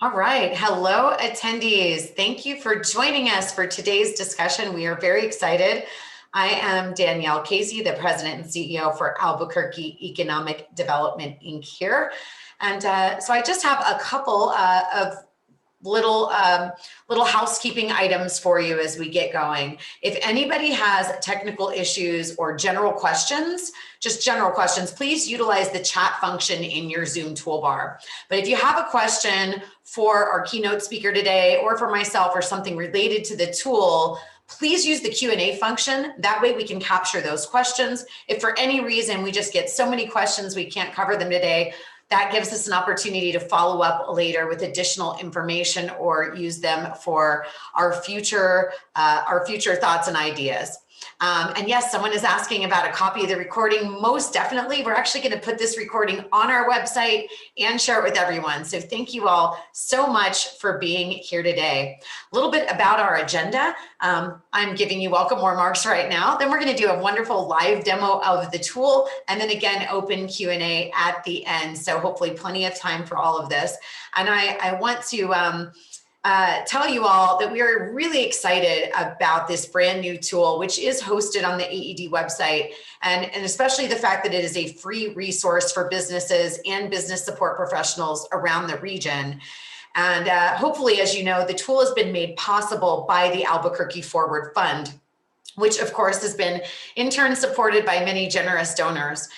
All right. Hello, attendees. Thank you for joining us for today's discussion. We are very excited. I am Danielle Casey, the President and CEO for Albuquerque Economic Development Inc. here. And so I just have a couple of little housekeeping items for you as we get going. If anybody has technical issues or general questions, just general questions, please utilize the chat function in your Zoom toolbar. But if you have a question for our keynote speaker today, or for myself, or something related to the tool, please use the Q&A function. That way we can capture those questions. If for any reason we just get so many questions we can't cover them today, that gives us an opportunity to follow up later with additional information or use them for our future thoughts and ideas. And yes, someone is asking about a copy of the recording. Most definitely, we're actually going to put this recording on our website and share it with everyone. So thank you all so much for being here today. A little bit about our agenda. I'm giving you welcome remarks right now. Then we're going to do a wonderful live demo of the tool, and then again, open Q&A at the end. So hopefully plenty of time for all of this. And I want to tell you all that we are really excited about this brand new tool, which is hosted on the AED website, and especially the fact that it is a free resource for businesses and business support professionals around the region. And hopefully, as you know, the tool has been made possible by the Albuquerque Forward Fund, which of course has been in turn supported by many generous donors.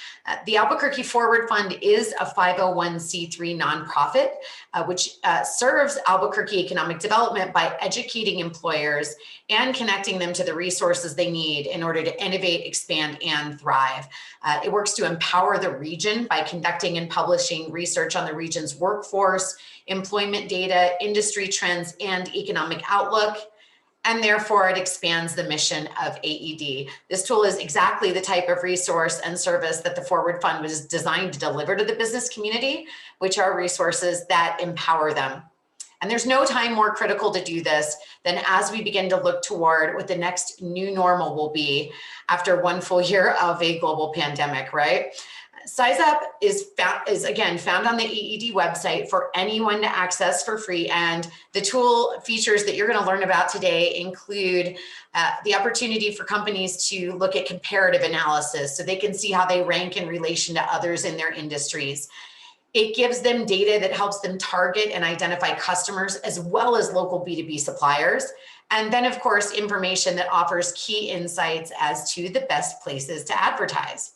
The Albuquerque Forward Fund is a 501c3 nonprofit, which serves Albuquerque economic development by educating employers and connecting them to the resources they need in order to innovate, expand, and thrive. It works to empower the region by conducting and publishing research on the region's workforce, employment data, industry trends, and economic outlook. And therefore, it expands the mission of AED. This tool is exactly the type of resource and service that the Forward Fund was designed to deliver to the business community, which are resources that empower them. And there's no time more critical to do this than as we begin to look toward what the next new normal will be after one full year of a global pandemic, right? SizeUp is again found on the AED website for anyone to access for free. And the tool features that you're going to learn about today include the opportunity for companies to look at comparative analysis so they can see how they rank in relation to others in their industries. It gives them data that helps them target and identify customers as well as local B2B suppliers. And then, of course, information that offers key insights as to the best places to advertise.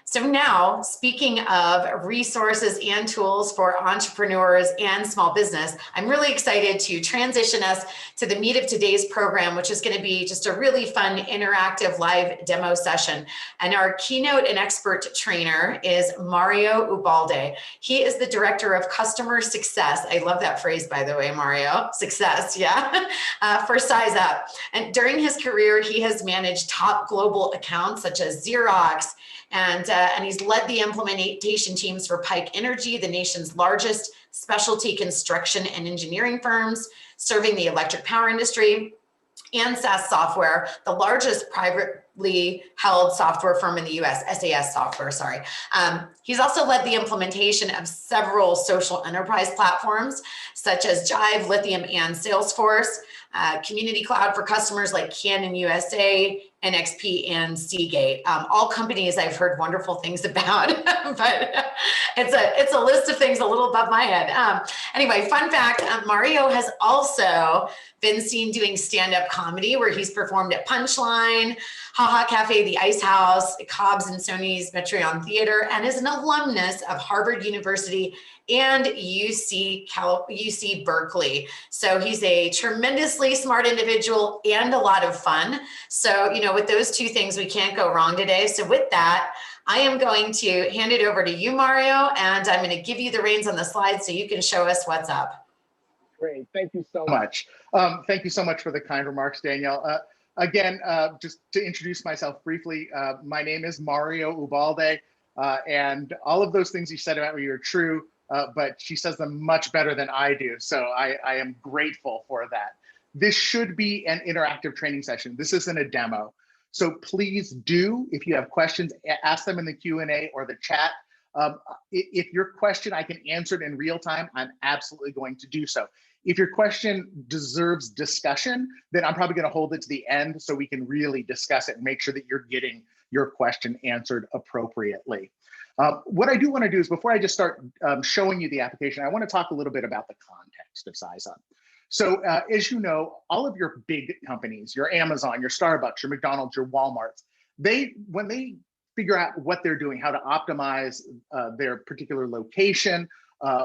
So now, speaking of resources and tools for entrepreneurs and small business, I'm really excited to transition us to the meat of today's program, which is going to be just a really fun, interactive live demo session. And our keynote and expert trainer is Mario Ubalde. He is the Director of Customer Success. I love that phrase, by the way, Mario. Success, yeah, for SizeUp. And during his career, he has managed top global accounts such as Xerox, and he's led the implementation teams for Pike Energy, the nation's largest specialty construction and engineering firms, serving the electric power industry, and SAS Software, the largest privately held software firm in the US, SAS Software, sorry. He's also led the implementation of several social enterprise platforms, such as Jive, Lithium, and Salesforce, Community Cloud for customers like Canon USA, NXP, and Seagate. All companies I've heard wonderful things about, but it's a list of things a little above my head. Anyway, fun fact, Mario has also been seen doing stand-up comedy where he's performed at Punchline, Haha Cafe, The Ice House, Cobb's and Sony's Metreon Theater, and is an alumnus of Harvard University and UC Berkeley. So he's a tremendously smart individual and a lot of fun. So, you know, with those two things, we can't go wrong today. So with that, I am going to hand it over to you, Mario, and I'm going to give you the reins on the slide so you can show us what's up. Great, thank you so much. Thank you so much for the kind remarks, Danielle. Again, just to introduce myself briefly, my name is Mario Ubalde, and all of those things you said about me are true, but she says them much better than I do, so I am grateful for that. This should be an interactive training session. This isn't a demo. So please do, if you have questions, ask them in the Q&A or the chat. If your question, I can answer it in real time, I'm absolutely going to do so. If your question deserves discussion, then I'm probably going to hold it to the end so we can really discuss it and make sure that you're getting your question answered appropriately. What I do want to do is, before I just start showing you the application, I want to talk a little bit about the context of SizeUp. So as you know, all of your big companies, your Amazon, your Starbucks, your McDonald's, your Walmarts, when they figure out what they're doing, how to optimize their particular location,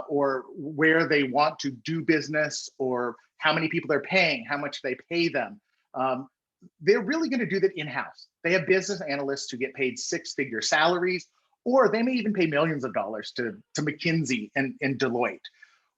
or where they want to do business, or how many people they're paying, how much they pay them, they're really going to do that in-house. They have business analysts who get paid six-figure salaries, or they may even pay millions of dollars to McKinsey and Deloitte.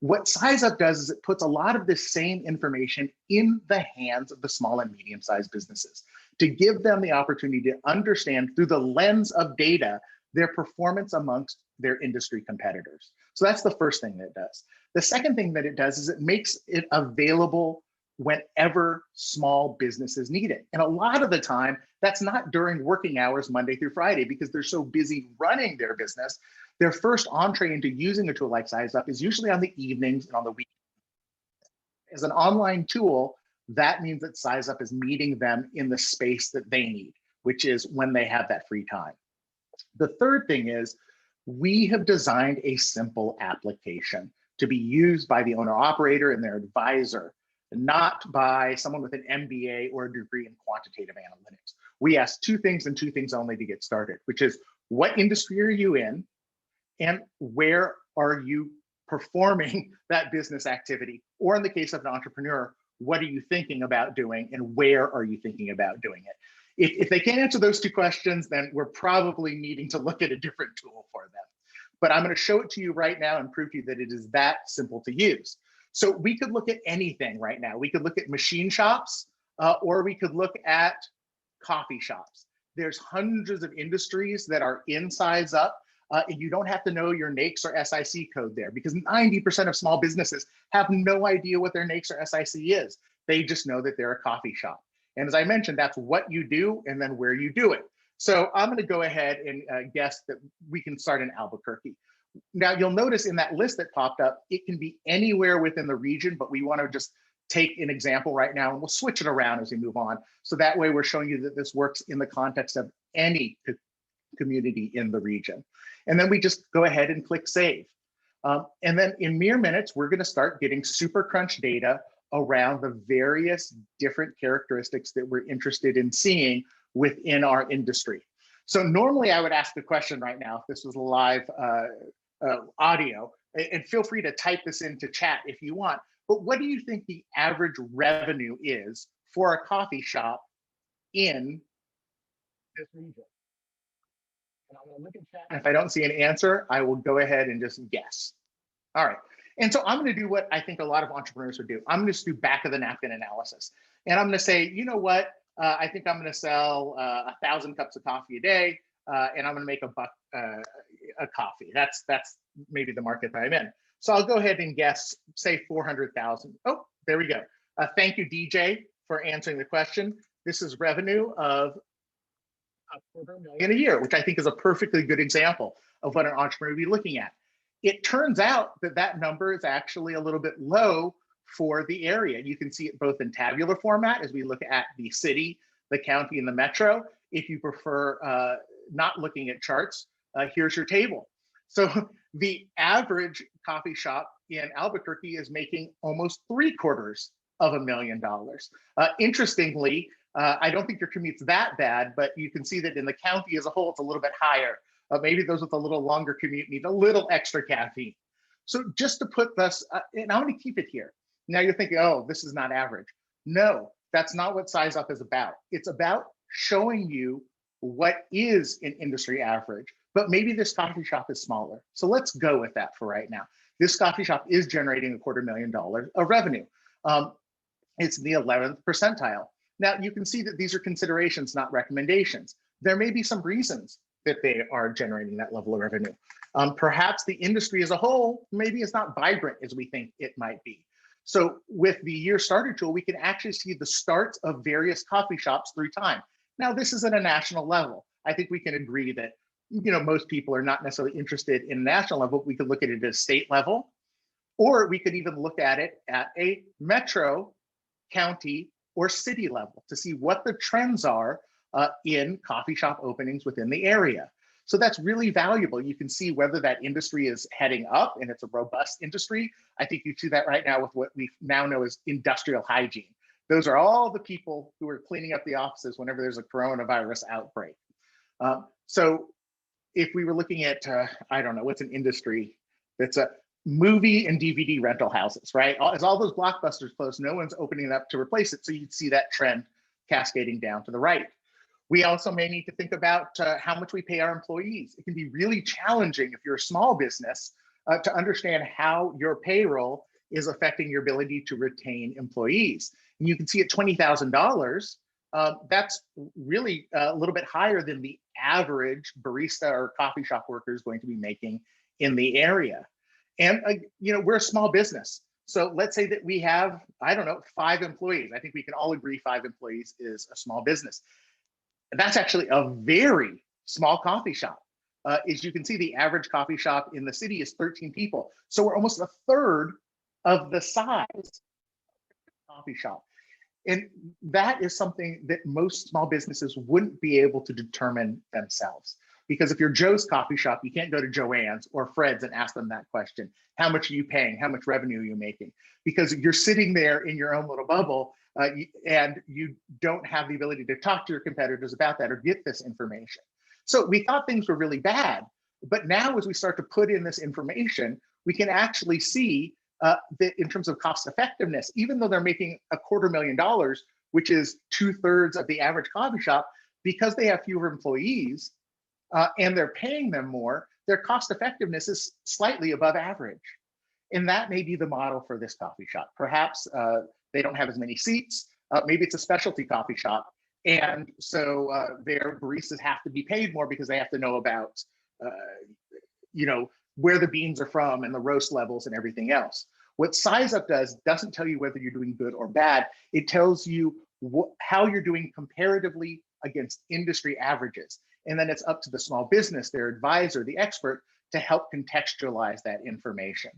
What SizeUp does is it puts a lot of this same information in the hands of the small and medium-sized businesses to give them the opportunity to understand through the lens of data their performance amongst their industry competitors. So that's the first thing that it does. The second thing that it does is it makes it available whenever small businesses need it. And a lot of the time, that's not during working hours, Monday through Friday, because they're so busy running their business. Their first entree into using a tool like SizeUp is usually on the evenings and on the weekends. As an online tool, that means that SizeUp is meeting them in the space that they need, which is when they have that free time. The third thing is we have designed a simple application to be used by the owner operator and their advisor, not by someone with an MBA or a degree in quantitative analytics. We ask two things and two things only to get started, which is what industry are you in and where are you performing that business activity? Or in the case of an entrepreneur, what are you thinking about doing and where are you thinking about doing it? If they can't answer those two questions, then we're probably needing to look at a different tool for them. But I'm going to show it to you right now and prove to you that it is that simple to use. So we could look at anything right now. We could look at machine shops, or we could look at coffee shops. There's hundreds of industries that are in SizeUp, and you don't have to know your NAICS or SIC code there, because 90% of small businesses have no idea what their NAICS or SIC is. They just know that they're a coffee shop. And as I mentioned, that's what you do and then where you do it. So I'm going to go ahead and guess that we can start in Albuquerque. Now, you'll notice in that list that popped up, it can be anywhere within the region, but we want to just take an example right now, and we'll switch it around as we move on. So that way we're showing you that this works in the context of any community in the region. And then we just go ahead and click save. And then in mere minutes, we're going to start getting super crunch data around the various different characteristics that we're interested in seeing within our industry. So normally I would ask the question right now, if this was live audio, and feel free to type this into chat if you want, but what do you think the average revenue is for a coffee shop in this region? And I'm going to look at chat, and if I don't see an answer, I will go ahead and just guess. All right. And so I'm going to do what I think a lot of entrepreneurs would do. I'm going to just do back of the napkin analysis. And I'm going to say, you know what? I think I'm going to sell 1,000 cups of coffee a day, and I'm going to make $1 a coffee. That's maybe the market that I'm in. So I'll go ahead and guess, say 400,000. Oh, there we go. Thank you, DJ, for answering the question. This is revenue of $250,000 a year, which I think is a perfectly good example of what an entrepreneur would be looking at. It turns out that that number is actually a little bit low for the area. You can see it both in tabular format as we look at the city, the county, and the metro. If you prefer not looking at charts, here's your table. So the average coffee shop in Albuquerque is making almost $750,000. Interestingly, I don't think your commute's that bad, but you can see that in the county as a whole, it's a little bit higher. Maybe those with a little longer commute need a little extra caffeine. So just to put this, and I'm going to keep it here. Now you're thinking, oh, this is not average. No, that's not what SizeUp is about. It's about showing you what is an industry average, but maybe this coffee shop is smaller. So let's go with that for right now. This coffee shop is generating $250,000 of revenue. It's in the 11th percentile. Now you can see that these are considerations, not recommendations. There may be some reasons that they are generating that level of revenue. Perhaps the industry as a whole, maybe it's not vibrant as we think it might be. So with the year starter tool, we can actually see the starts of various coffee shops through time. Now, this is at a national level. I think we can agree that most people are not necessarily interested in national level. We could look at it at a state level, or we could even look at it at a metro, county, or city level to see what the trends are in coffee shop openings within the area. So that's really valuable. You can see whether that industry is heading up and it's a robust industry. I think you see that right now with what we now know as industrial hygiene. Those are all the people who are cleaning up the offices whenever there's a coronavirus outbreak. So if we were looking at, I don't know, what's an industry that's a movie and DVD rental houses, right? As all those blockbusters close, no one's opening it up to replace it. So you'd see that trend cascading down to the right. We also may need to think about how much we pay our employees. It can be really challenging if you're a small business to understand how your payroll is affecting your ability to retain employees. And you can see at $20,000, that's really a little bit higher than the average barista or coffee shop worker is going to be making in the area. And we're a small business. So let's say that we have, I don't know, 5 employees. I think we can all agree 5 employees is a small business. That's actually a very small coffee shop. As you can see, the average coffee shop in the city is 13 people. So we're almost a third of the size of a coffee shop. And that is something that most small businesses wouldn't be able to determine themselves. Because if you're Joe's coffee shop, you can't go to Joanne's or Fred's and ask them that question. How much are you paying? How much revenue are you making? Because you're sitting there in your own little bubble and you don't have the ability to talk to your competitors about that or get this information. So we thought things were really bad. But now as we start to put in this information, we can actually see that in terms of cost effectiveness, even though they're making $250,000, which is 2/3 of the average coffee shop, because they have fewer employees, and they're paying them more, their cost effectiveness is slightly above average. And that may be the model for this coffee shop. Perhaps they don't have as many seats. Maybe it's a specialty coffee shop. And so their baristas have to be paid more because they have to know about, where the beans are from and the roast levels and everything else. What SizeUp doesn't tell you whether you're doing good or bad. It tells you how you're doing comparatively against industry averages. And then it's up to the small business, their advisor, the expert, to help contextualize that information.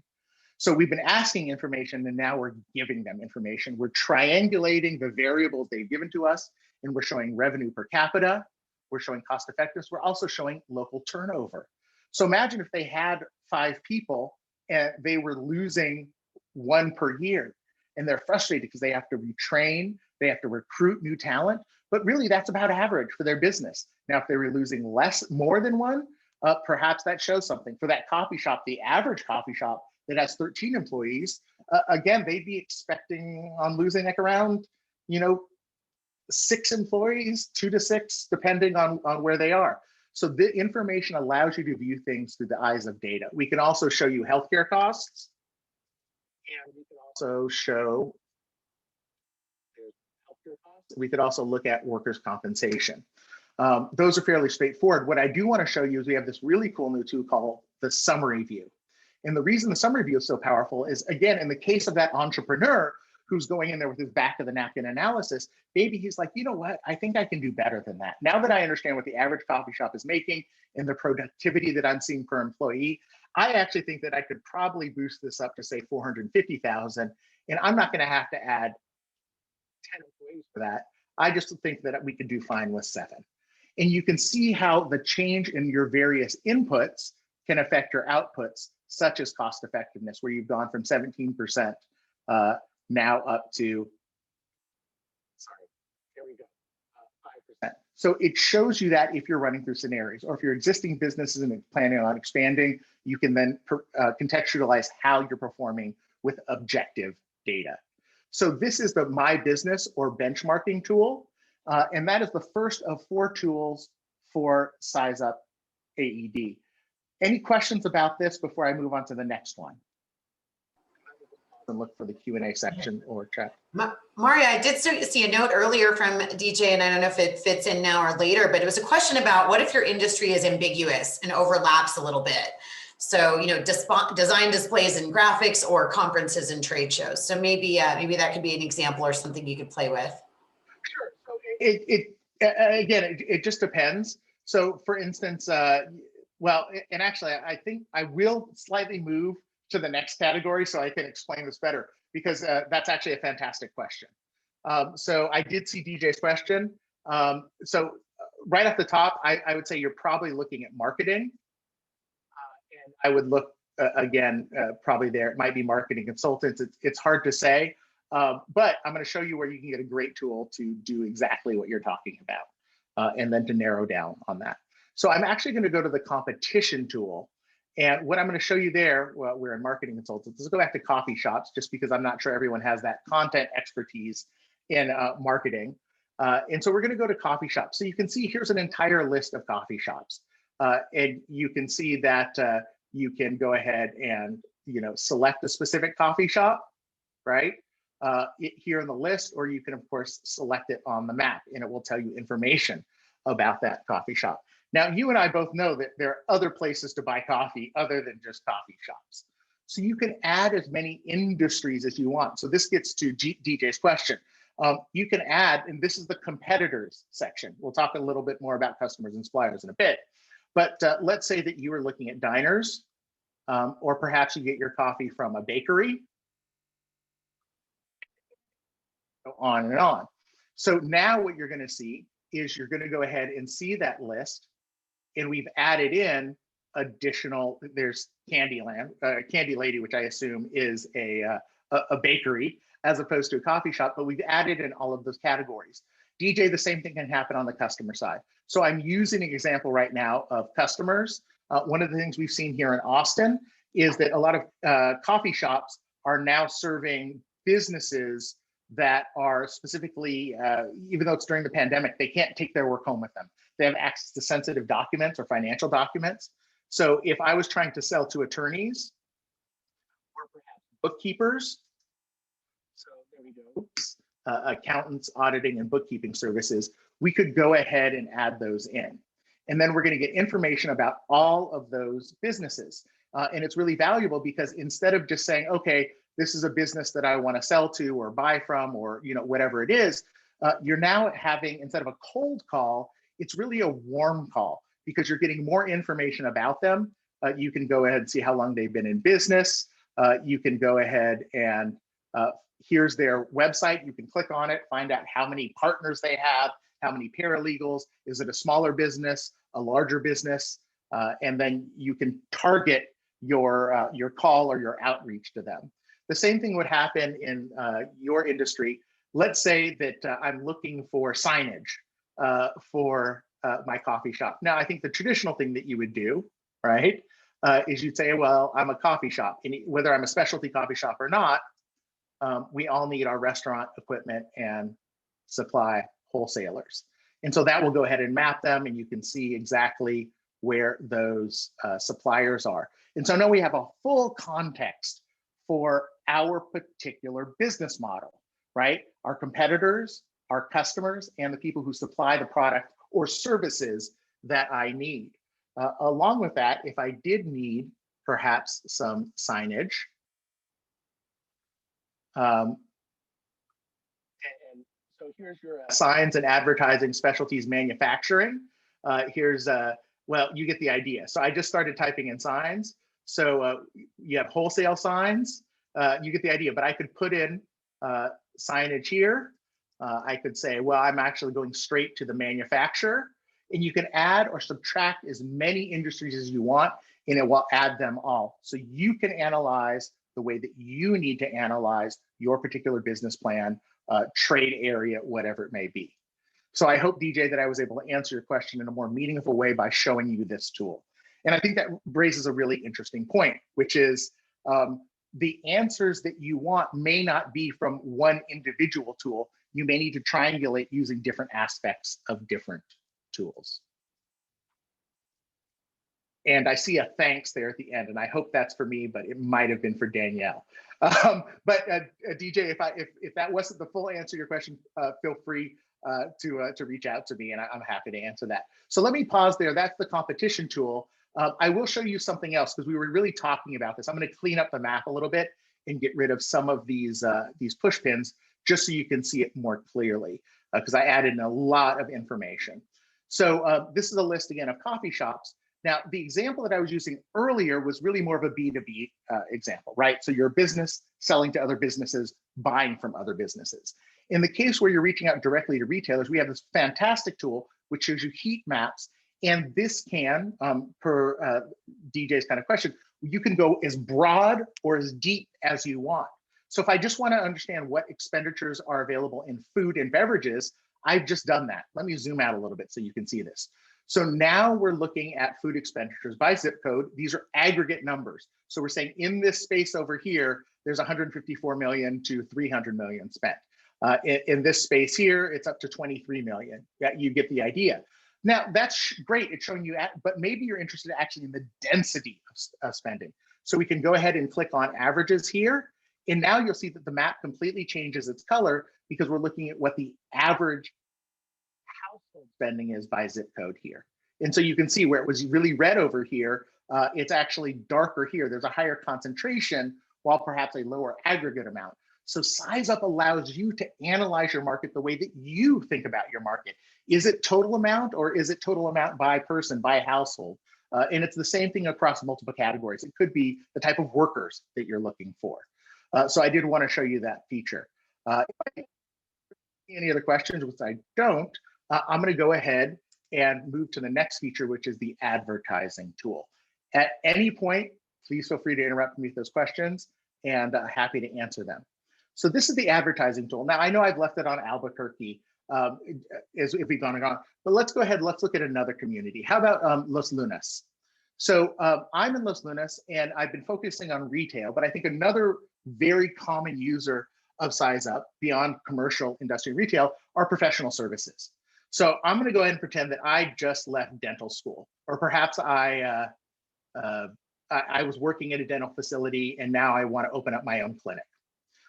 So we've been asking information and now we're giving them information. We're triangulating the variables they've given to us, and we're showing revenue per capita. We're showing cost effectiveness. We're also showing local turnover. So imagine if they had 5 people and they were losing 1 per year, and they're frustrated because they have to retrain, they have to recruit new talent, but really that's about average for their business. Now, if they were losing more than 1, perhaps that shows something. For that coffee shop, the average coffee shop that has 13 employees, again, they'd be expecting on losing like around, 6 employees, 2 to 6, depending on where they are. So the information allows you to view things through the eyes of data. We can also show you healthcare costs, and we can also show healthcare costs. We could also look at workers' compensation. Those are fairly straightforward. What I do want to show you is we have this really cool new tool called the summary view. And the reason the summary view is so powerful is, again, in the case of that entrepreneur who's going in there with his back of the napkin analysis, maybe he's like, you know what, I think I can do better than that. Now that I understand what the average coffee shop is making and the productivity that I'm seeing per employee, I actually think that I could probably boost this up to say 450,000, and I'm not going to have to add 10 employees for that. I just think that we could do fine with 7. And you can see how the change in your various inputs can affect your outputs, such as cost effectiveness, where you've gone from 17% now up to, here we go, 5%. So it shows you that if you're running through scenarios, or if your existing business isn't planning on expanding, you can then contextualize how you're performing with objective data. So this is the My Business or benchmarking tool. And that is the first of 4 tools for SizeUp AED. Any questions about this before I move on to the next one? And look for the Q&A section or chat. Maria, I did see a note earlier from DJ, and I don't know if it fits in now or later, but it was a question about what if your industry is ambiguous and overlaps a little bit? So, design displays and graphics, or conferences and trade shows. So maybe that could be an example or something you could play with. Sure. So it just depends. So for instance, well, and actually, I think I will slightly move to the next category so I can explain this better, because that's actually a fantastic question. So I did see DJ's question. So right off the top, I would say you're probably looking at marketing. And I would look again, probably there, it might be marketing consultants. It's hard to say, but I'm going to show you where you can get a great tool to do exactly what you're talking about, and then to narrow down on that. So I'm actually going to go to the competition tool. And what I'm going to show you there, well, we're in marketing consultants. Let's go back to coffee shops, just because I'm not sure everyone has that content expertise in marketing. And so we're going to go to coffee shops. So you can see here's an entire list of coffee shops. And you can see that you can go ahead and select a specific coffee shop, right? Here in the list, or you can of course select it on the map, and it will tell you information about that coffee shop. Now, you and I both know that there are other places to buy coffee other than just coffee shops. So you can add as many industries as you want. So this gets to DJ's question. You can add, and this is the competitors section. We'll talk a little bit more about customers and suppliers in a bit. But let's say that you were looking at diners, or perhaps you get your coffee from a bakery, on and on. So now what you're going to see is you're going to go ahead and see that list, and we've added in additional, there's Candyland, Candy Lady, which I assume is a bakery as opposed to a coffee shop, but we've added in all of those categories. DJ, the same thing can happen on the customer side. So I'm using an example right now of customers. One of the things we've seen here in Austin is that a lot of coffee shops are now serving businesses that are specifically, even though it's during the pandemic, they can't take their work home with them. They have access to sensitive documents or financial documents. So if I was trying to sell to attorneys or perhaps bookkeepers, so there we go, accountants, auditing, and bookkeeping services, we could go ahead and add those in. And then we're going to get information about all of those businesses. And it's really valuable because instead of just saying, okay, this is a business that I want to sell to or buy from, or whatever it is, you're now having, instead of a cold call, it's really a warm call because you're getting more information about them. You can go ahead and see how long they've been in business. You can go ahead and here's their website. You can click on it, find out how many partners they have, how many paralegals, is it a smaller business, a larger business, and then you can target your call or your outreach to them. The same thing would happen in your industry. Let's say that I'm looking for signage for my coffee shop. Now, I think the traditional thing that you would do, right, is you'd say, well, I'm a coffee shop. And whether I'm a specialty coffee shop or not, we all need our restaurant equipment and supply wholesalers. And so that will go ahead and map them, and you can see exactly where those suppliers are. And so now we have a full context for our particular business model, right? Our competitors, our customers, and the people who supply the product or services that I need. Along with that, if I did need perhaps some signage, and so here's your signs and advertising specialties manufacturing. Here's, well, you get the idea. So I just started typing in signs. So you have wholesale signs, you get the idea, but I could put in signage here. I could say, well, I'm actually going straight to the manufacturer, and you can add or subtract as many industries as you want, and it will add them all. So you can analyze the way that you need to analyze your particular business plan, trade area, whatever it may be. So I hope, DJ, that I was able to answer your question in a more meaningful way by showing you this tool. And I think that raises a really interesting point, which is the answers that you want may not be from one individual tool. You may need to triangulate using different aspects of different tools. And I see a thanks there at the end, and I hope that's for me, but it might have been for Danielle. But DJ, if that wasn't the full answer to your question, feel free to reach out to me, and I'm happy to answer that. So let me pause there. That's the competition tool. I will show you something else because we were really talking about this. I'm going to clean up the map a little bit and get rid of some of these push pins just so you can see it more clearly, because I added in a lot of information. So this is a list again of coffee shops. Now, the example that I was using earlier was really more of a B2B example, right? So you're a business selling to other businesses, buying from other businesses. In the case where you're reaching out directly to retailers, we have this fantastic tool which shows you heat maps. And this can, per DJ's kind of question, you can go as broad or as deep as you want. So if I just want to understand what expenditures are available in food and beverages, I've just done that. Let me zoom out a little bit so you can see this. So now we're looking at food expenditures by zip code. These are aggregate numbers. So we're saying in this space over here, there's 154 million to 300 million spent. In this space here, it's up to 23 million. Yeah, you get the idea. Now that's great, it's showing you, but maybe you're interested actually in the density of spending. So we can go ahead and click on averages here. And now you'll see that the map completely changes its color because we're looking at what the average household spending is by zip code here. And so you can see where it was really red over here, it's actually darker here. There's a higher concentration while perhaps a lower aggregate amount. So SizeUp allows you to analyze your market the way that you think about your market. Is it total amount or is it total amount by person, by household? And it's the same thing across multiple categories. It could be the type of workers that you're looking for. So I did want to show you that feature. Any other questions, which I don't, I'm going to go ahead and move to the next feature, which is the advertising tool. At any point, please feel free to interrupt me with those questions, and happy to answer them. So this is the advertising tool. Now, I know I've left it on Albuquerque as if we've gone on, but let's go ahead, let's look at another community. How about Los Lunas? So I'm in Los Lunas, and I've been focusing on retail, but I think another very common user of SizeUp beyond commercial, industry, retail are professional services. So I'm going to go ahead and pretend that I just left dental school, or perhaps I was working at a dental facility and now I want to open up my own clinic.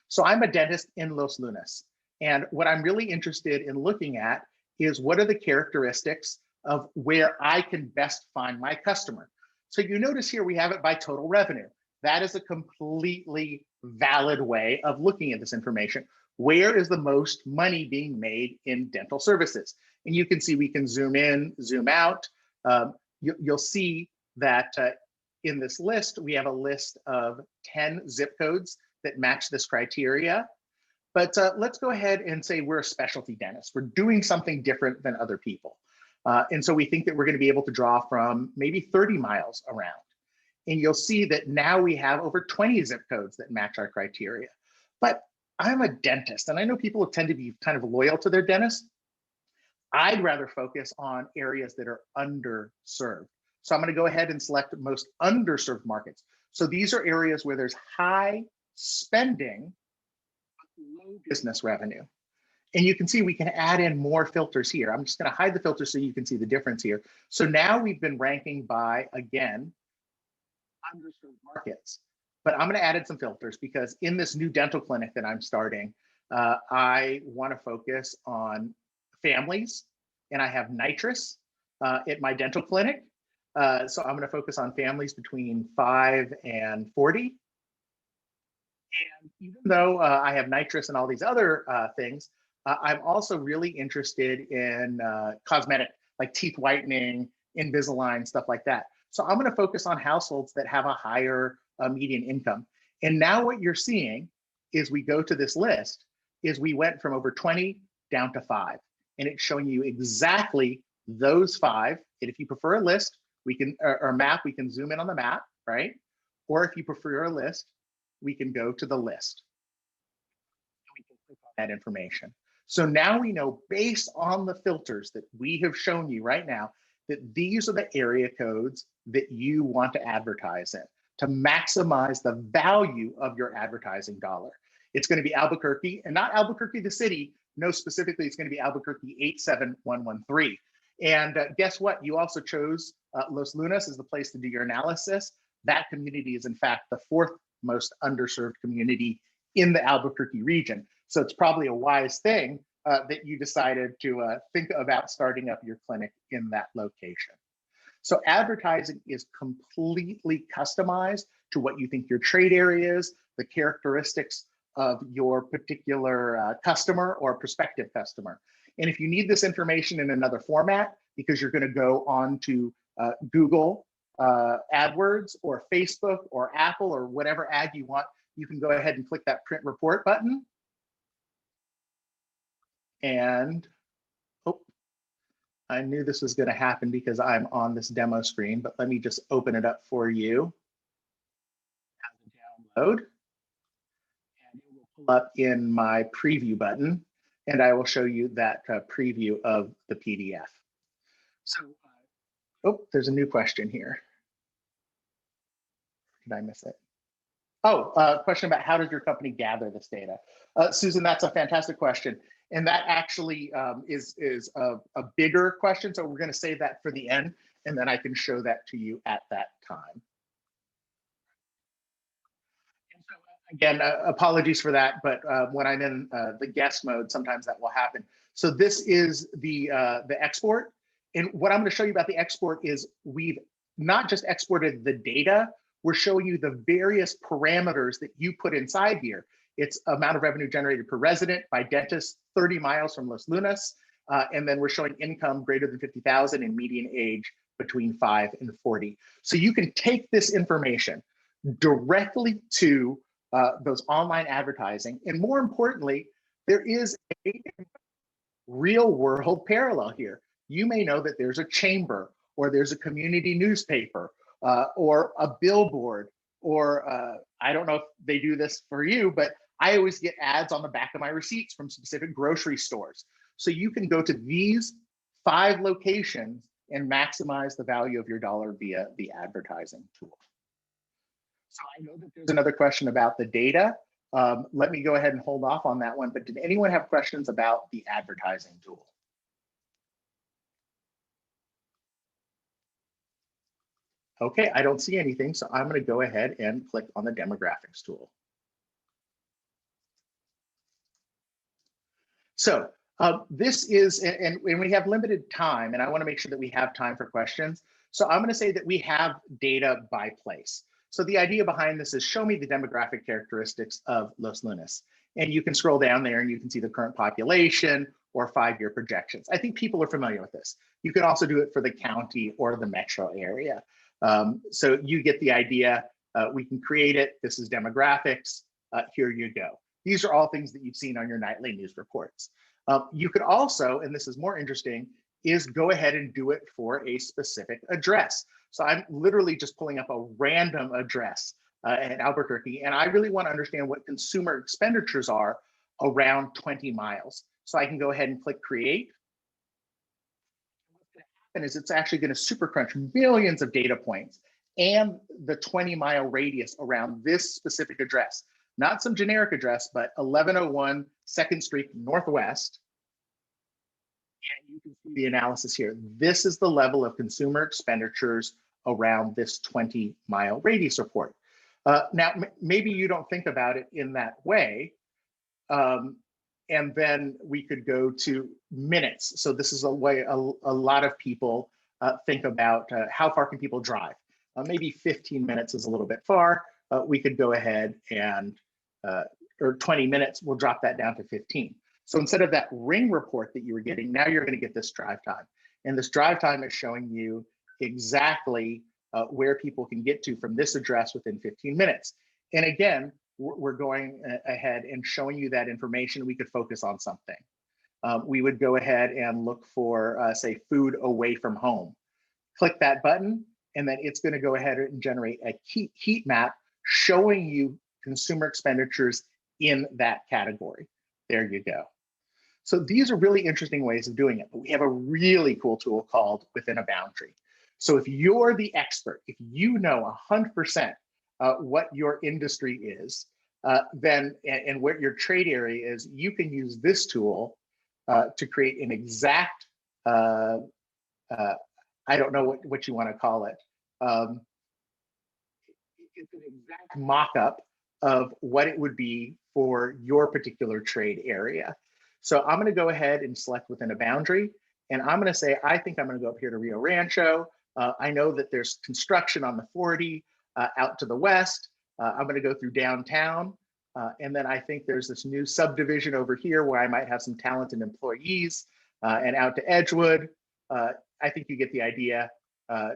So I'm a dentist in Los Lunas. And what I'm really interested in looking at is what are the characteristics of where I can best find my customer. So you notice here we have it by total revenue. That is a completely valid way of looking at this information. Where is the most money being made in dental services? And you can see we can zoom in, zoom out. You'll see that in this list, we have a list of 10 zip codes that match this criteria. But let's go ahead and say we're a specialty dentist. We're doing something different than other people. And so we think that we're going to be able to draw from maybe 30 miles around. And you'll see that now we have over 20 zip codes that match our criteria. But I'm a dentist, and I know people tend to be kind of loyal to their dentist. I'd rather focus on areas that are underserved. So I'm going to go ahead and select most underserved markets. So these are areas where there's high spending, low business revenue. And you can see we can add in more filters here. I'm just going to hide the filters so you can see the difference here. So now we've been ranking by, again, underserved markets. But I'm going to add in some filters because in this new dental clinic that I'm starting, I want to focus on families, and I have nitrous at my dental clinic. So I'm going to focus on families between 5 and 40. And even though I have nitrous and all these other things, I'm also really interested in cosmetic, like teeth whitening, Invisalign, stuff like that. So I'm going to focus on households that have a higher median income. And now what you're seeing is we go to this list, is we went from over 20 down to 5. And it's showing you exactly those 5. And if you prefer a list, we can, or map, we can zoom in on the map, right? Or if you prefer a list, we can go to the list. And we can click on that information. So now we know, based on the filters that we have shown you right now, that these are the area codes that you want to advertise in to maximize the value of your advertising dollar. It's going to be Albuquerque, and not Albuquerque the city. No, specifically, it's going to be Albuquerque 87113. And guess what? You also chose Los Lunas as the place to do your analysis. That community is, in fact, the 4th most underserved community in the Albuquerque region. So it's probably a wise thing that you decided to think about starting up your clinic in that location. So advertising is completely customized to what you think your trade area is, the characteristics of your particular customer or prospective customer. And if you need this information in another format, because you're going to go on to Google AdWords or Facebook or Apple or whatever ad you want. You can go ahead and click that print report button. And oh, I knew this was going to happen because I'm on this demo screen, but let me just open it up for you. Download. And it will pull up in my preview button, and I will show you that preview of the PDF. So, oh, there's a new question here. Did I miss it? Oh, question about how did your company gather this data? Susan, that's a fantastic question. And that actually is a bigger question. So we're going to save that for the end, and then I can show that to you at that time. And so, again, apologies for that, but when I'm in the guest mode, sometimes that will happen. So this is the export. And what I'm going to show you about the export is we've not just exported the data, we're showing you the various parameters that you put inside here. It's amount of revenue generated per resident by dentist 30 miles from Los Lunas. And then we're showing income greater than 50,000 and median age between 5 and 40. So you can take this information directly to those online advertising. And more importantly, there is a real world parallel here. You may know that there's a chamber or there's a community newspaper or a billboard, or I don't know if they do this for you, but I always get ads on the back of my receipts from specific grocery stores. So you can go to these 5 locations and maximize the value of your dollar via the advertising tool. So I know that there's another question about the data. Let me go ahead and hold off on that one, but did anyone have questions about the advertising tool? Okay, I don't see anything, so I'm going to go ahead and click on the demographics tool. So this is, and we have limited time, and I want to make sure that we have time for questions. So I'm going to say that we have data by place. So the idea behind this is show me the demographic characteristics of Los Lunas. And you can scroll down there and you can see the current population or 5-year projections. I think people are familiar with this. You can also do it for the county or the metro area. So you get the idea. We can create it. This is demographics. Here you go. These are all things that you've seen on your nightly news reports. You could also, and this is more interesting, is go ahead and do it for a specific address. So I'm literally just pulling up a random address in Albuquerque, and I really want to understand what consumer expenditures are around 20 miles. So I can go ahead and click create. What's going to happen is it's actually going to super crunch millions of data points and the 20-mile radius around this specific address. Not some generic address, but 1101 2nd Street Northwest. And you can see the analysis here. This is the level of consumer expenditures around this 20-mile radius report. Now, maybe you don't think about it in that way. And then we could go to minutes. So this is a way a lot of people think about how far can people drive. Maybe 15 minutes is a little bit far. We could go ahead and, or 20 minutes, we'll drop that down to 15. So instead of that ring report that you were getting, now you're going to get this drive time. And this drive time is showing you exactly where people can get to from this address within 15 minutes. And again, we're going ahead and showing you that information. We could focus on something. We would go ahead and look for, say, food away from home. Click that button, and then it's going to go ahead and generate a heat map showing you consumer expenditures in that category. There you go. So these are really interesting ways of doing it, but we have a really cool tool called Within a Boundary. So if you're the expert, if you know 100% what your industry is, then and what your trade area is, you can use this tool to create an exact, I don't know what you want to call it. It's an exact mock-up of what it would be for your particular trade area. So I'm going to go ahead and select Within a Boundary, and I'm going to say, I think I'm going to go up here to Rio Rancho. I know that there's construction on the 40 out to the west. I'm going to go through downtown. And then I think there's this new subdivision over here where I might have some talented employees, and out to Edgewood. I think you get the idea.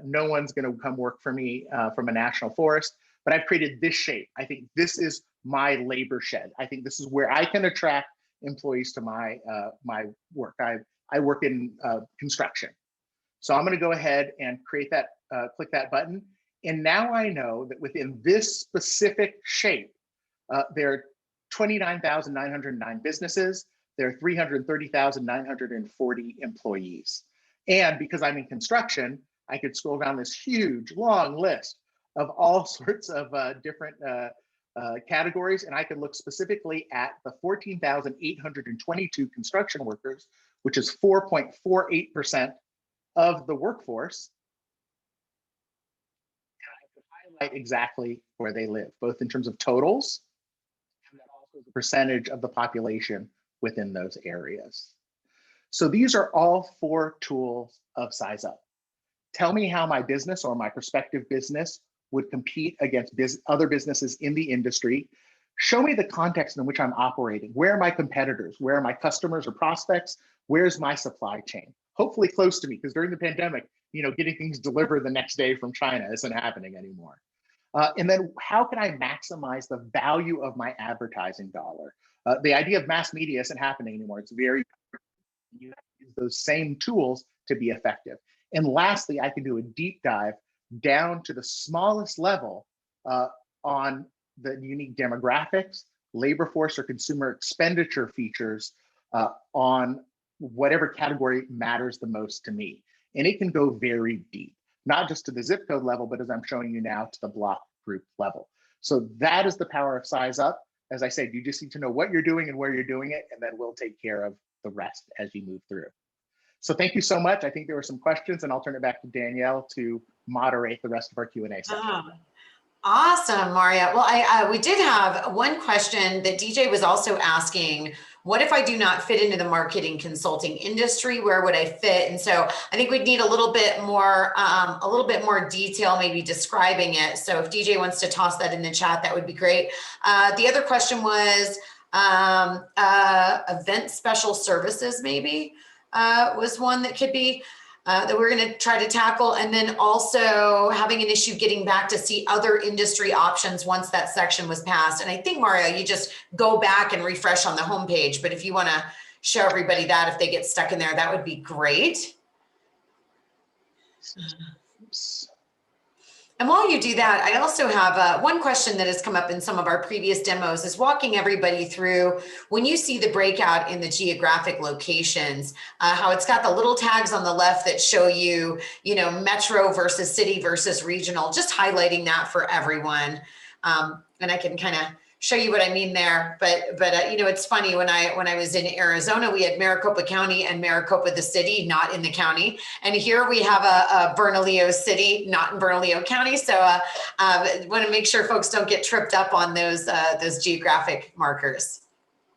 No one's going to come work for me from a national forest, but I've created this shape. I think this is my labor shed. I think this is where I can attract employees to my work. I work in construction. So I'm going to go ahead and create that, click that button. And now I know that within this specific shape, there are 29,909 businesses. There are 330,940 employees. And because I'm in construction, I could scroll down this huge, long list of all sorts of different categories, and I could look specifically at the 14,822 construction workers, which is 4.48% of the workforce. And I could highlight exactly where they live, both in terms of totals and then also the percentage of the population within those areas. So these are all 4 tools of SizeUp. Tell me how my business or my prospective business would compete against other businesses in the industry. Show me the context in which I'm operating. Where are my competitors? Where are my customers or prospects? Where's my supply chain? Hopefully close to me, because during the pandemic, getting things delivered the next day from China isn't happening anymore. And then how can I maximize the value of my advertising dollar? The idea of mass media isn't happening anymore. It's very, you have to use those same tools to be effective. And lastly, I can do a deep dive down to the smallest level on the unique demographics, labor force or consumer expenditure features on whatever category matters the most to me. And it can go very deep, not just to the zip code level, but as I'm showing you now, to the block group level. So that is the power of SizeUp. As I said, you just need to know what you're doing and where you're doing it, and then we'll take care of the rest as you move through. So thank you so much. I think there were some questions, and I'll turn it back to Danielle to moderate the rest of our Q&A session. Awesome, Mario. Well, we did have one question that DJ was also asking. What if I do not fit into the marketing consulting industry? Where would I fit? And so I think we'd need a little bit more detail, maybe describing it. So if DJ wants to toss that in the chat, that would be great. The other question was event special services, maybe was one that could be. That we're going to try to tackle, and then also having an issue getting back to see other industry options once that section was passed. And I think, Mario, you just go back and refresh on the homepage, but if you want to show everybody that if they get stuck in there, that would be great. Oops. And while you do that, I also have one question that has come up in some of our previous demos is walking everybody through when you see the breakout in the geographic locations, how it's got the little tags on the left that show you, metro versus city versus regional, just highlighting that for everyone. And I can kind of show you what I mean there. But it's funny, when I was in Arizona, we had Maricopa County and Maricopa the city, not in the county. And here we have a Bernalillo city, not in Bernalillo County. So I want to make sure folks don't get tripped up on those geographic markers.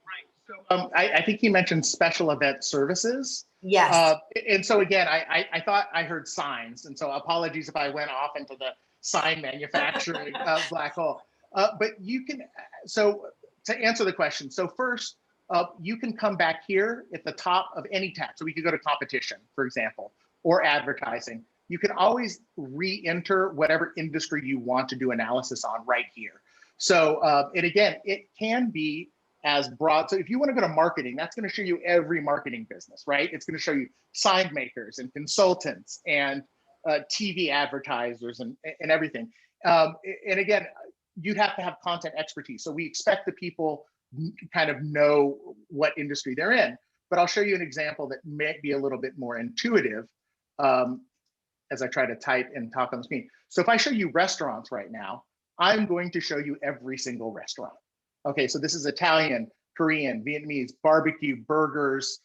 Right. So I think you mentioned special event services. Yes. And so again, I thought I heard signs. And so apologies if I went off into the sign manufacturing black hole. But you can, so to answer the question, so first, you can come back here at the top of any tab. So we could go to competition, for example, or advertising. You can always re-enter whatever industry you want to do analysis on right here. So, and again, it can be as broad. So if you want to go to marketing, that's going to show you every marketing business, right? It's going to show you sign makers and consultants and TV advertisers and everything. And again, you'd have to have content expertise. So we expect the people kind of know what industry they're in, but I'll show you an example that may be a little bit more intuitive as I try to type and talk on the screen. So if I show you restaurants right now, I'm going to show you every single restaurant. Okay, so this is Italian, Korean, Vietnamese, barbecue, burgers,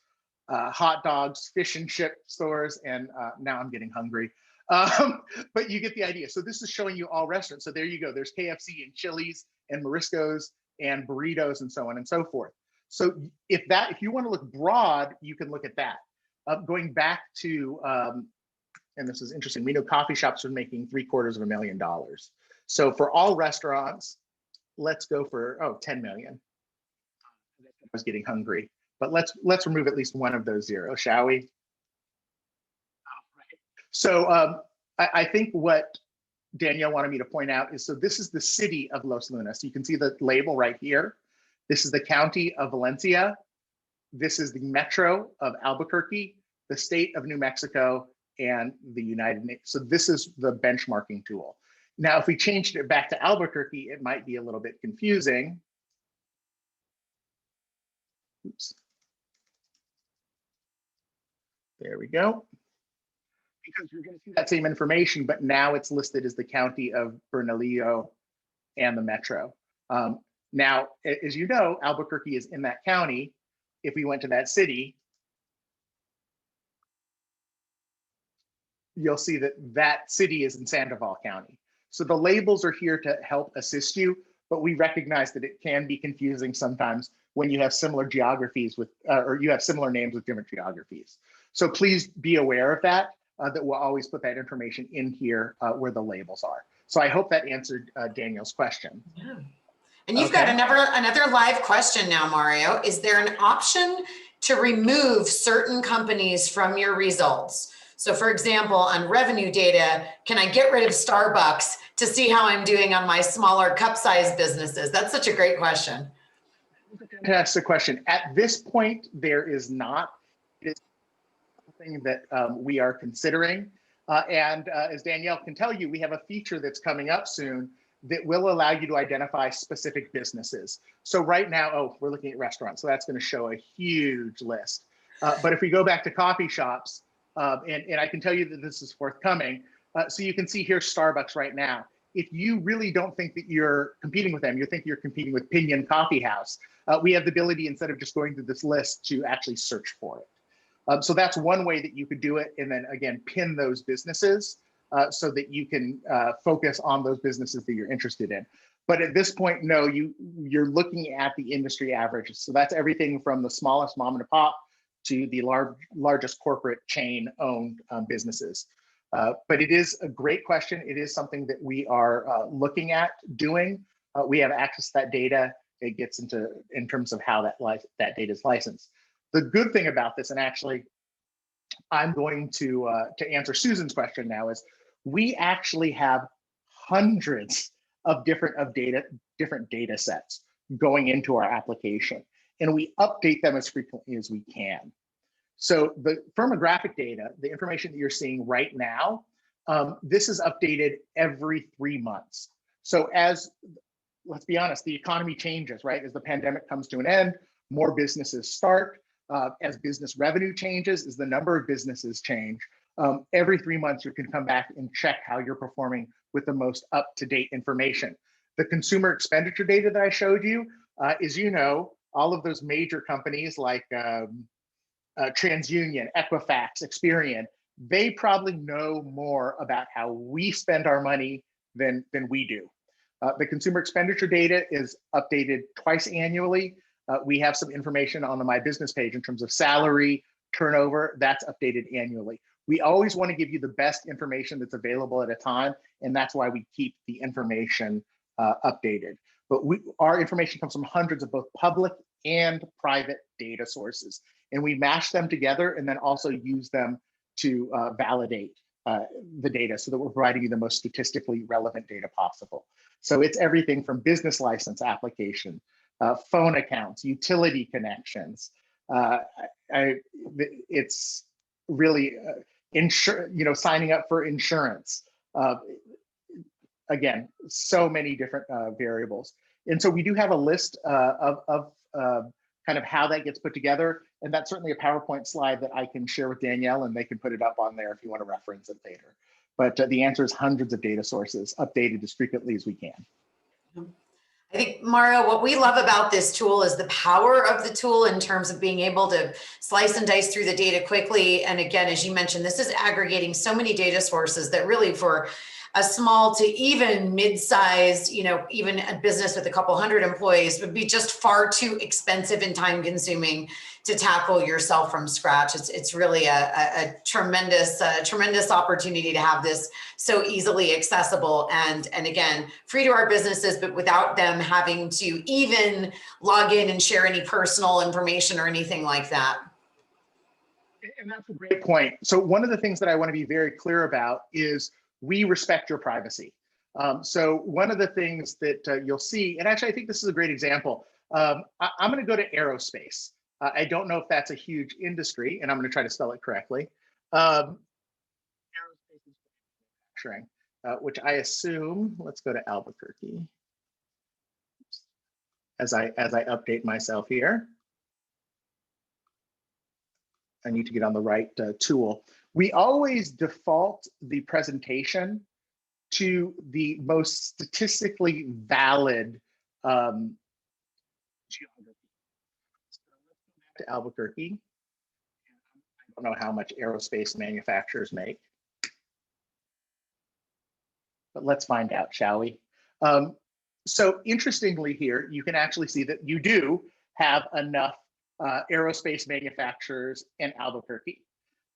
hot dogs, fish and chip stores, and now I'm getting hungry. But you get the idea. So this is showing you all restaurants. So there you go. There's KFC and Chili's and Morisco's and burritos and so on and so forth. So if you want to look broad, you can look at that. Going back to, and this is interesting, we know coffee shops are making $750,000. So for all restaurants, let's go for 10 million. I was getting hungry, but let's remove at least one of those zeros, shall we? So I think what Danielle wanted me to point out is, so this is the city of Los Lunas. You can see the label right here. This is the county of Valencia. This is the metro of Albuquerque, the state of New Mexico, and the United Nations. So this is the benchmarking tool. Now, if we changed it back to Albuquerque, it might be a little bit confusing. Oops. There we go. Because you're going to see that same information, but now it's listed as the county of Bernalillo and the metro. Now, as you know, Albuquerque is in that county. If we went to that city, you'll see that that city is in Sandoval County. So the labels are here to help assist you, but we recognize that it can be confusing sometimes when you have similar geographies with, or you have similar names with different geographies. So please be aware of that, that we'll always put that information in here where the labels are. So I hope that answered Daniel's question. Yeah. And you've got another live question now, Mario. Is there an option to remove certain companies from your results? So for example, on revenue data, can I get rid of Starbucks to see how I'm doing on my smaller cup size businesses? That's such a great question. That's the question. At this point, there is not. It is something that we are considering. And as Danielle can tell you, we have a feature that's coming up soon that will allow you to identify specific businesses. So right now, oh, we're looking at restaurants. So that's going to show a huge list. But if we go back to coffee shops, and I can tell you that this is forthcoming. So you can see here Starbucks right now. If you really don't think that you're competing with them, you think you're competing with Pinion Coffee House, we have the ability, instead of just going through this list, to actually search for it. So that's one way that you could do it. And then again, pin those businesses so that you can focus on those businesses that you're interested in. But at this point, no, you're looking at the industry averages. So that's everything from the smallest mom and pop to the largest corporate chain owned businesses. But it is a great question. It is something that we are looking at doing. We have access to that data. It gets into in terms of how that data is licensed. The good thing about this, and actually I'm going to answer Susan's question now, is we actually have hundreds of different data sets going into our application, and we update them as frequently as we can. So the firmographic data, the information that you're seeing right now, this is updated every 3 months. So as, let's be honest, the economy changes, right? As the pandemic comes to an end, more businesses start. As business revenue changes, as the number of businesses change, every 3 months you can come back and check how you're performing with the most up-to-date information. The consumer expenditure data that I showed you, is, you know, all of those major companies like TransUnion, Equifax, Experian, they probably know more about how we spend our money than we do. The consumer expenditure data is updated twice annually. We have some information on the My Business page in terms of salary, turnover, that's updated annually. We always want to give you the best information that's available at a time, and that's why we keep the information updated. But our information comes from hundreds of both public and private data sources, and we mash them together and then also use them to validate the data so that we're providing you the most statistically relevant data possible. So it's everything from business license application, phone accounts, utility connections. It's really signing up for insurance. Again, so many different variables. And so we do have a list of kind of how that gets put together. And that's certainly a PowerPoint slide that I can share with Danielle, and they can put it up on there if you want to reference it later. But the answer is hundreds of data sources updated as frequently as we can. I think, Mario, what we love about this tool is the power of the tool in terms of being able to slice and dice through the data quickly. And again, as you mentioned, this is aggregating so many data sources that really, for a small to even mid-sized, even a business with a couple hundred employees, would be just far too expensive and time consuming to tackle yourself from scratch. It's really a tremendous opportunity to have this so easily accessible and again, free to our businesses, but without them having to even log in and share any personal information or anything like that. And that's a great point. So one of the things that I want to be very clear about is we respect your privacy. So one of the things that you'll see, and actually I think this is a great example. I'm going to go to aerospace. I don't know if that's a huge industry, and I'm going to try to spell it correctly. Aerospace manufacturing, which I assume, let's go to Albuquerque as I update myself here. I need to get on the right tool. We always default the presentation to the most statistically valid geography. So let's go back to Albuquerque. I don't know how much aerospace manufacturers make, but let's find out, shall we? So interestingly here, you can actually see that you do have enough aerospace manufacturers in Albuquerque.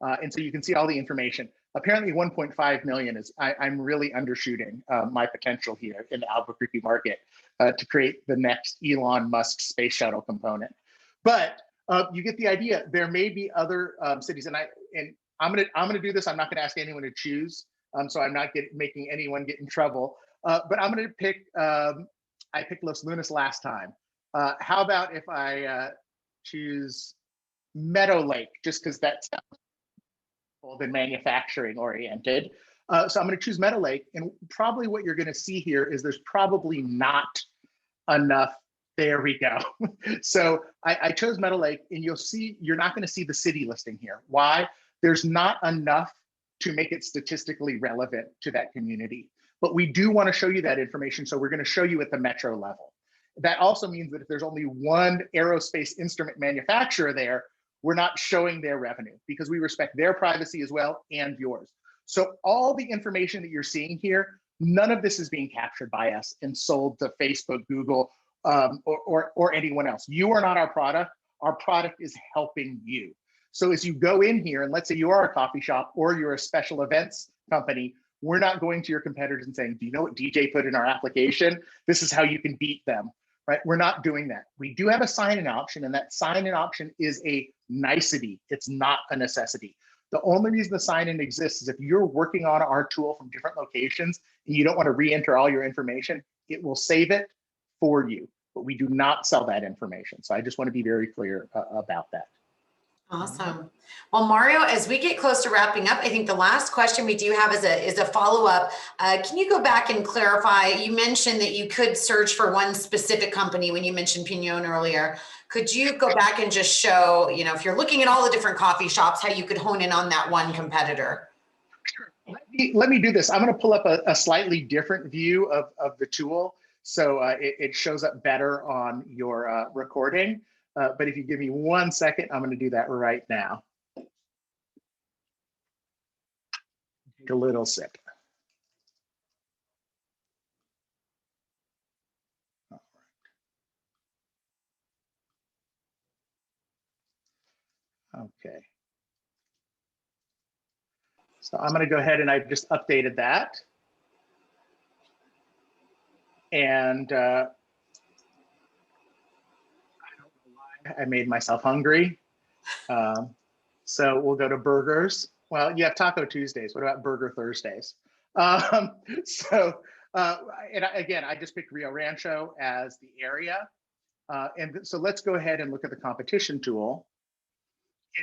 And so you can see all the information. Apparently 1.5 million is, I'm really undershooting my potential here in the Albuquerque market to create the next Elon Musk space shuttle component. But you get the idea. There may be other cities, and I'm gonna do this. I'm not gonna ask anyone to choose, so I'm not making anyone get in trouble. But I'm gonna pick, I picked Los Lunas last time. How about if I choose Meadow Lake, just because that's than manufacturing oriented. So I'm going to choose Meadow Lake, and probably what you're going to see here is there's probably not enough. There we go. So I chose Meadow Lake, and you'll see you're not going to see the city listing here. Why? There's not enough to make it statistically relevant to that community. But we do want to show you that information, so we're going to show you at the metro level. That also means that if there's only one aerospace instrument manufacturer there, we're not showing their revenue because we respect their privacy as well and yours. So all the information that you're seeing here, none of this is being captured by us and sold to Facebook, Google, or anyone else. You are not our product. Our product is helping you. So as you go in here, and let's say you are a coffee shop or you're a special events company, we're not going to your competitors and saying, do you know what DJ put in our application? This is how you can beat them. Right? We're not doing that. We do have a sign-in option, and that sign-in option is a nicety. It's not a necessity. The only reason the sign-in exists is if you're working on our tool from different locations and you don't want to re-enter all your information, it will save it for you, but we do not sell that information. So I just want to be very clear about that. Awesome. Well, Mario, as we get close to wrapping up, I think the last question we do have is a follow-up. Can you go back and clarify? You mentioned that you could search for one specific company when you mentioned Pignon earlier. Could you go back and just show, you know, if you're looking at all the different coffee shops, how you could hone in on that one competitor? Sure. Let me do this. I'm going to pull up a slightly different view of the tool, so it shows up better on your recording. But if you give me 1 second, I'm going to do that right now. Take a little sip. Okay. So I'm going to go ahead and I've just updated that. And I don't know why I made myself hungry. So we'll go to burgers. Well, you have Taco Tuesdays. What about Burger Thursdays? And again, I just picked Rio Rancho as the area. And so let's go ahead and look at the competition tool.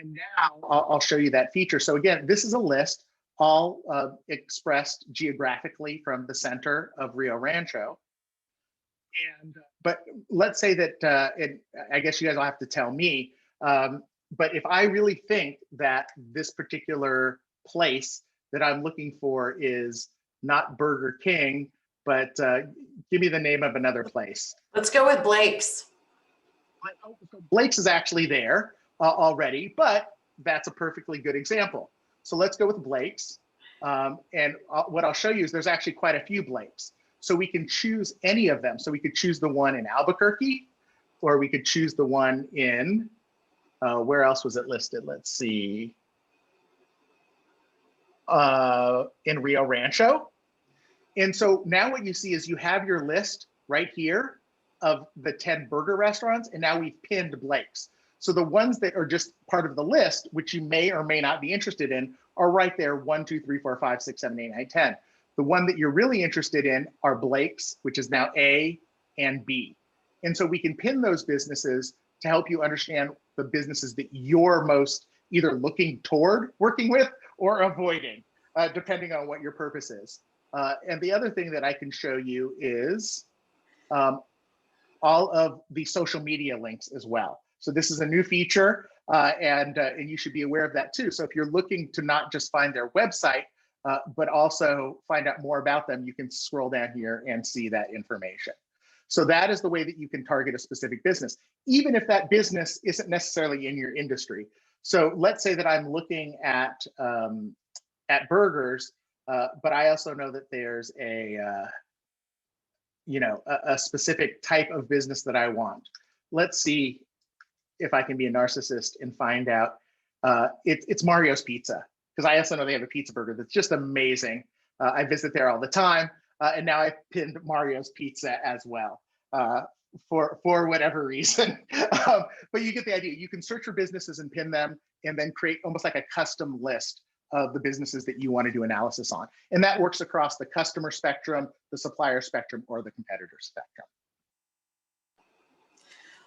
And now I'll show you that feature. So again, this is a list all expressed geographically from the center of Rio Rancho. And but let's say that, I guess you guys will have to tell me, but if I really think that this particular place that I'm looking for is not Burger King, but give me the name of another place. Let's go with Blake's. Blake's is actually there already, but that's a perfectly good example. So let's go with Blake's. And what I'll show you is there's actually quite a few Blake's. So we can choose any of them. So we could choose the one in Albuquerque, or we could choose the one in, where else was it listed? Let's see. In Rio Rancho. And so now what you see is you have your list right here of the 10 burger restaurants, and now we've pinned Blake's. So the ones that are just part of the list, which you may or may not be interested in, are right there, 1, 2, 3, 4, 5, 6, 7, 8, 9, 10. The one that you're really interested in are Blake's, which is now A and B. And so we can pin those businesses to help you understand the businesses that you're most either looking toward working with or avoiding, depending on what your purpose is. And the other thing that I can show you is all of the social media links as well. So this is a new feature, and you should be aware of that too. So if you're looking to not just find their website, but also find out more about them, you can scroll down here and see that information. So that is the way that you can target a specific business, even if that business isn't necessarily in your industry. So let's say that I'm looking at burgers, but I also know that there's a specific type of business that I want. Let's see if I can be a narcissist and find out. It's Mario's Pizza, because I also know they have a pizza burger that's just amazing. I visit there all the time, and now I've pinned Mario's Pizza as well for whatever reason. But you get the idea. You can search for businesses and pin them, and then create almost like a custom list of the businesses that you want to do analysis on. And that works across the customer spectrum, the supplier spectrum, or the competitor spectrum.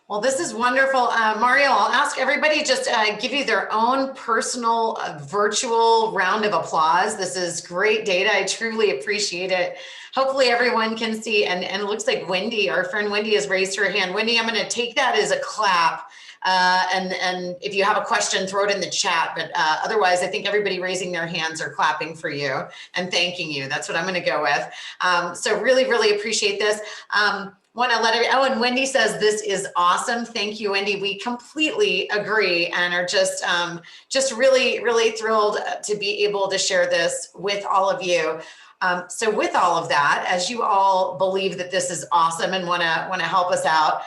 Well, this is wonderful. Mario, I'll ask everybody just give you their own personal virtual round of applause. This is great data. I truly appreciate it. Hopefully everyone can see, and it looks like Wendy, our friend Wendy, has raised her hand. Wendy, I'm going to take that as a clap. And if you have a question, throw it in the chat. But otherwise, I think everybody raising their hands are clapping for you and thanking you. That's what I'm going to go with. So really, really appreciate this. Want to let oh, and Wendy says this is awesome. Thank you, Wendy. We completely agree and are just really, really thrilled to be able to share this with all of you. So with all of that, as you all believe that this is awesome and want to help us out,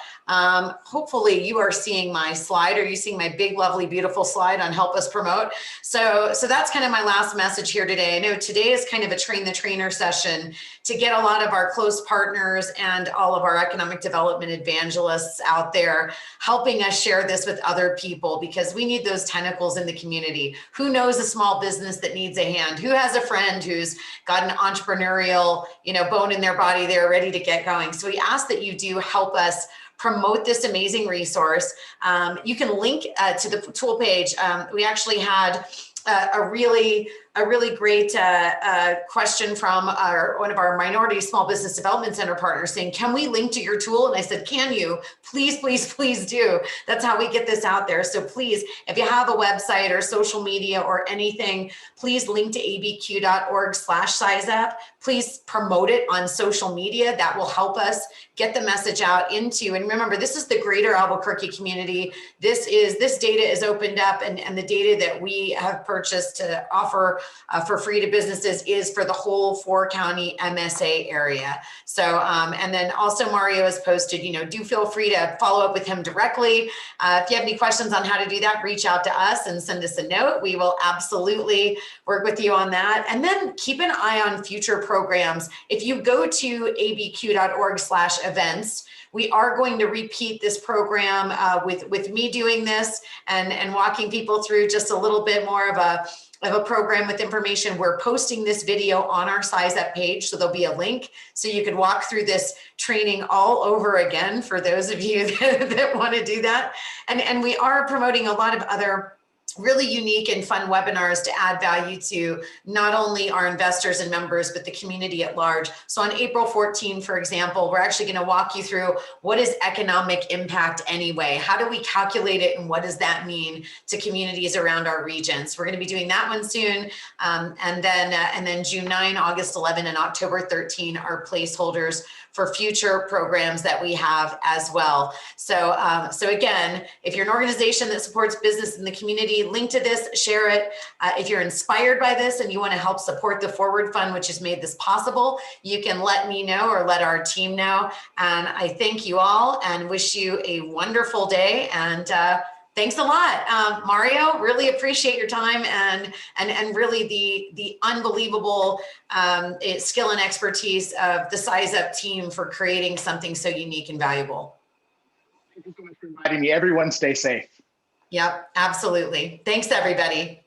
hopefully you are seeing my slide. Are you seeing my big, lovely, beautiful slide on help us promote? So that's kind of my last message here today. I know today is kind of a train the trainer session to get a lot of our close partners and all of our economic development evangelists out there helping us share this with other people, because we need those tentacles in the community. Who knows a small business that needs a hand? Who has a friend who's got an entrepreneurial, bone in their body, they're ready to get going? So we ask that you do help us promote this amazing resource. You can link to the tool page. We actually had a really great question from one of our minority small business development center partners saying, can we link to your tool? And I said, can you? Please, please, please do. That's how we get this out there. So please, if you have a website or social media or anything, please link to abq.org/SizeUp. Please promote it on social media. That will help us get the message out into, and remember, this is the greater Albuquerque community. This data is opened up, and the data that we have purchased to offer for free to businesses is for the whole 4-county MSA area. So, and then also Mario has posted, do feel free to follow up with him directly. If you have any questions on how to do that, reach out to us and send us a note. We will absolutely work with you on that. And then keep an eye on future programs. If you go to abq.org/events, we are going to repeat this program with me doing this and walking people through just a little bit more of a program with information. We're posting this video on our SizeUp page, so there'll be a link so you can walk through this training all over again for those of you that want to do that. And we are promoting a lot of other really unique and fun webinars to add value to not only our investors and members, but the community at large. So on April 14, for example, we're actually going to walk you through what is economic impact anyway? How do we calculate it? And what does that mean to communities around our regions? We're going to be doing that one soon. And then June 9, August 11, and October 13 are placeholders for future programs that we have as well. So, so again, if you're an organization that supports business in the community, link to this, share it. If you're inspired by this and you want to help support the Forward Fund, which has made this possible, you can let me know or let our team know. And I thank you all and wish you a wonderful day. And thanks a lot, Mario. Really appreciate your time and really the unbelievable skill and expertise of the SizeUp team for creating something so unique and valuable. Thank you so much for inviting me. Everyone stay safe. Yep, absolutely. Thanks, everybody.